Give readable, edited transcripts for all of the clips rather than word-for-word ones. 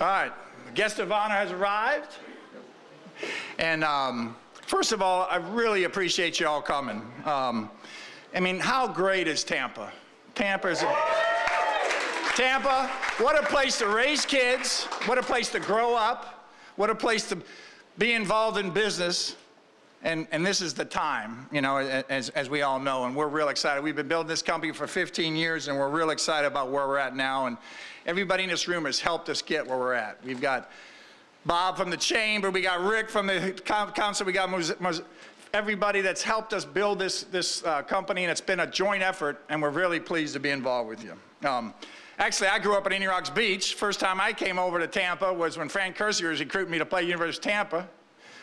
All right, the guest of honor has arrived. And first of all, I really appreciate you all coming. I mean, how great is Tampa? Tampa, what a place to raise kids, what a place to grow up, what a place to be involved in business. And this is the time, you know, as we all know, and we're real excited. We've been building this company for 15 years, and we're real excited about where we're at now. And everybody in this room has helped us get where we're at. We've got Bob from the chamber, we got Rick from the council, we got everybody that's helped us build this company, and it's been a joint effort, and we're really pleased to be involved with you. Actually, I grew up in Indian Rocks Beach. First time I came over to Tampa was when Frank Kersey was recruiting me to play University of Tampa.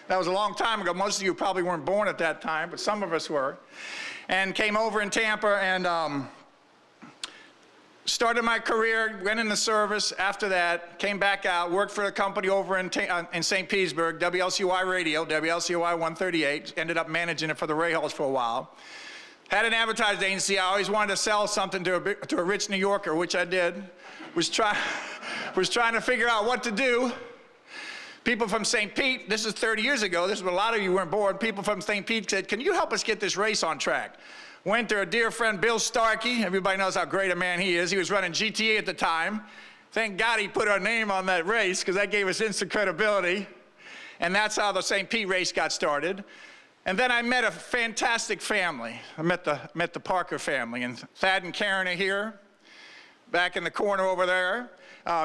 That was a long time ago. Most of you probably weren't born at that time, but some of us were. And came over in Tampa and started my career, went in the service. After that, came back out, worked for a company over in St. Petersburg, WLCY Radio, WLCY 138. Ended up managing it for the Rahals for a while. Had an advertising agency. I always wanted to sell something to a rich New Yorker, which I did. Was trying to figure out what to do. People from St. Pete, this is 30 years ago, this is when a lot of you weren't born, people from St. Pete said, can you help us get this race on track? Went to a dear friend, Bill Starkey. Everybody knows how great a man he is. He was running GTA at the time. Thank God he put our name on that race, because that gave us instant credibility. And that's how the St. Pete race got started. And then I met a fantastic family. I met the Parker family, and Thad and Karen are here, back in the corner over there.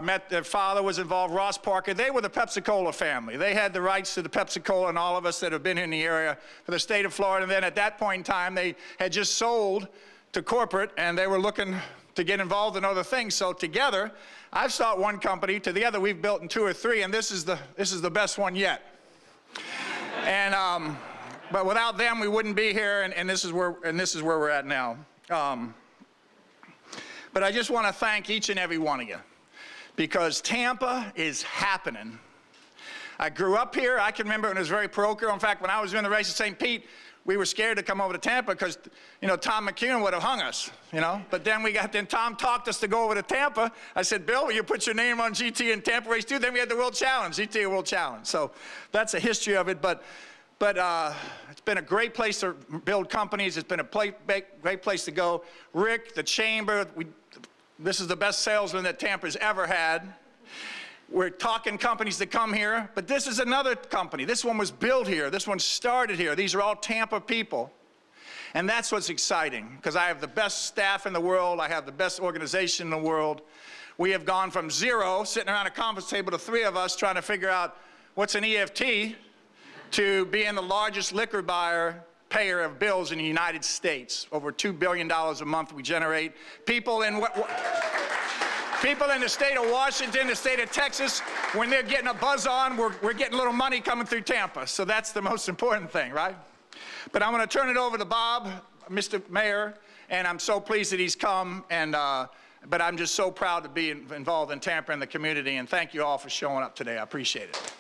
Met their father was involved, Ross Parker. They were the Pepsi-Cola family. They had the rights to the Pepsi-Cola and all of us that have been in the area for the state of Florida. And then at that point in time, they had just sold to corporate, and they were looking to get involved in other things. So together, I've started one company. Together, we've built in 2 or 3, and this is the best one yet. And but without them, we wouldn't be here, and this is where we're at now. But I just want to thank each and every one of you, because Tampa is happening. I grew up here. I can remember when it was very parochial. In fact, when I was in the race at St. Pete, we were scared to come over to Tampa because, you know, Tom McCune would have hung us, you know. But then Tom talked us to go over to Tampa. I said, Bill, will you put your name on GT and Tampa Race 2? Then we had the World Challenge, GT World Challenge. So that's a history of it. But it's been a great place to build companies. It's been a great place to go. Rick, the chamber, this is the best salesman that Tampa's ever had. We're talking companies that come here, but this is another company. This one was built here. This one started here. These are all Tampa people. And that's what's exciting, because I have the best staff in the world. I have the best organization in the world. We have gone from 0, sitting around a conference table, to 3 of us trying to figure out what's an EFT, to being the largest liquor payer of bills in the United States. Over $2 billion a month we generate. People in the state of Washington, the state of Texas, when they're getting a buzz on, we're getting a little money coming through Tampa. So that's the most important thing, right? But I'm going to turn it over to Bob, Mr. Mayor, and I'm so pleased that he's come. But I'm just so proud to be involved in Tampa and the community, and thank you all for showing up today. I appreciate it.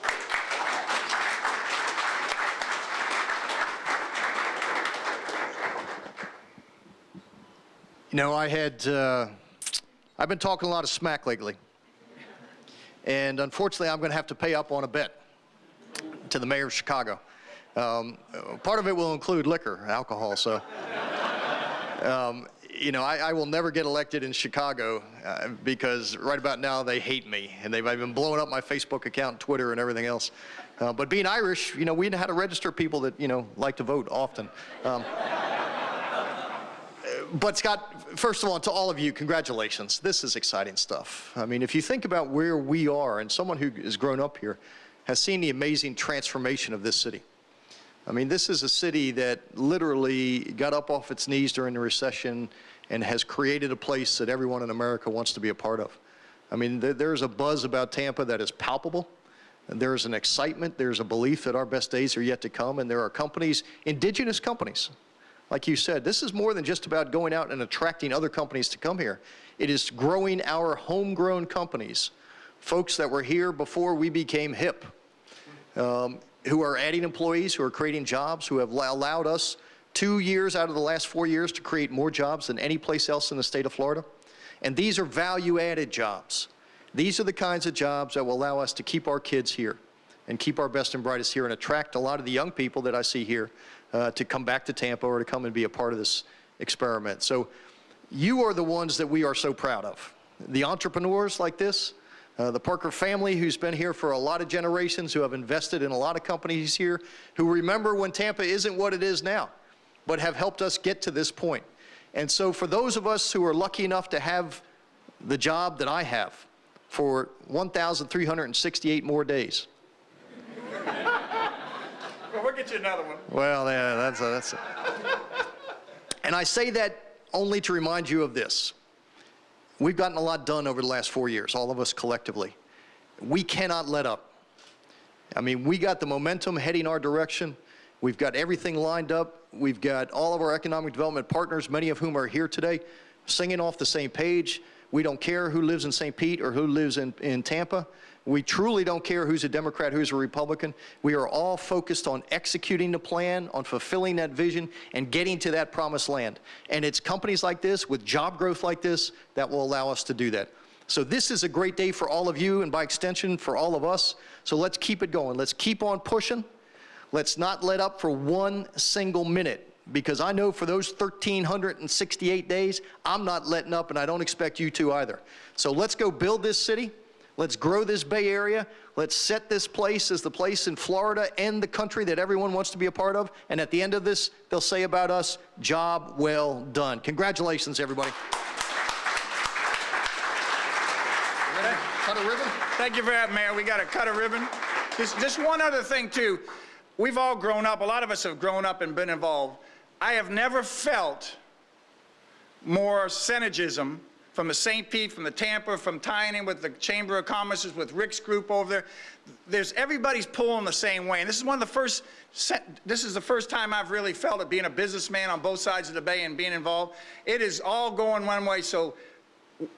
You know, I've been talking a lot of smack lately. And unfortunately, I'm going to have to pay up on a bet to the mayor of Chicago. Part of it will include liquor, alcohol, so. You know, I will never get elected in Chicago because right about now they hate me. And they've been blowing up my Facebook account, Twitter, and everything else. But being Irish, you know, we know how to register people that, you know, like to vote often. But Scott, first of all, to all of you, congratulations. This is exciting stuff. I mean, if you think about where we are, and someone who has grown up here has seen the amazing transformation of this city. I mean, this is a city that literally got up off its knees during the recession and has created a place that everyone in America wants to be a part of. I mean, there's a buzz about Tampa that is palpable. There's an excitement. There's a belief that our best days are yet to come. And there are companies, indigenous companies. Like you said, this is more than just about going out and attracting other companies to come here. It is growing our homegrown companies, folks that were here before we became hip, who are adding employees, who are creating jobs, who have allowed us 2 years out of the last 4 years to create more jobs than any place else in the state of Florida. And these are value-added jobs. These are the kinds of jobs that will allow us to keep our kids here and keep our best and brightest here and attract a lot of the young people that I see here to come back to Tampa or to come and be a part of this experiment. So you are the ones that we are so proud of. The entrepreneurs like this, the Parker family who's been here for a lot of generations, who have invested in a lot of companies here, who remember when Tampa isn't what it is now, but have helped us get to this point. And so for those of us who are lucky enough to have the job that I have for 1,368 more days. Well, we'll get you another one. Well, yeah, that's And I say that only to remind you of this. We've gotten a lot done over the last 4 years, all of us collectively. We cannot let up. I mean, we got the momentum heading our direction. We've got everything lined up. We've got all of our economic development partners, many of whom are here today, singing off the same page. We don't care who lives in St. Pete or who lives in Tampa. We truly don't care who's a Democrat, who's a Republican. We are all focused on executing the plan, on fulfilling that vision, and getting to that promised land. And it's companies like this, with job growth like this, that will allow us to do that. So this is a great day for all of you, and by extension, for all of us. So let's keep it going. Let's keep on pushing. Let's not let up for one single minute, because I know for those 1,368 days, I'm not letting up, and I don't expect you to either. So let's go build this city. Let's grow this Bay Area. Let's set this place as the place in Florida and the country that everyone wants to be a part of. And at the end of this, they'll say about us, job well done. Congratulations, everybody. Cut a ribbon? Thank you for that, Mayor. We got to cut a ribbon. Just one other thing, too. We've all grown up. A lot of us have grown up and been involved. I have never felt more synergism from the St. Pete, from the Tampa, from tying in with the Chamber of Commerce, with Rick's group over there. Everybody's pulling the same way. And this is the first time I've really felt it, being a businessman on both sides of the bay and being involved. It is all going one way. So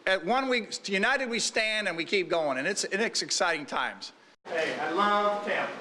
at one week, united we stand and we keep going. And it's exciting times. Hey, I love Tampa.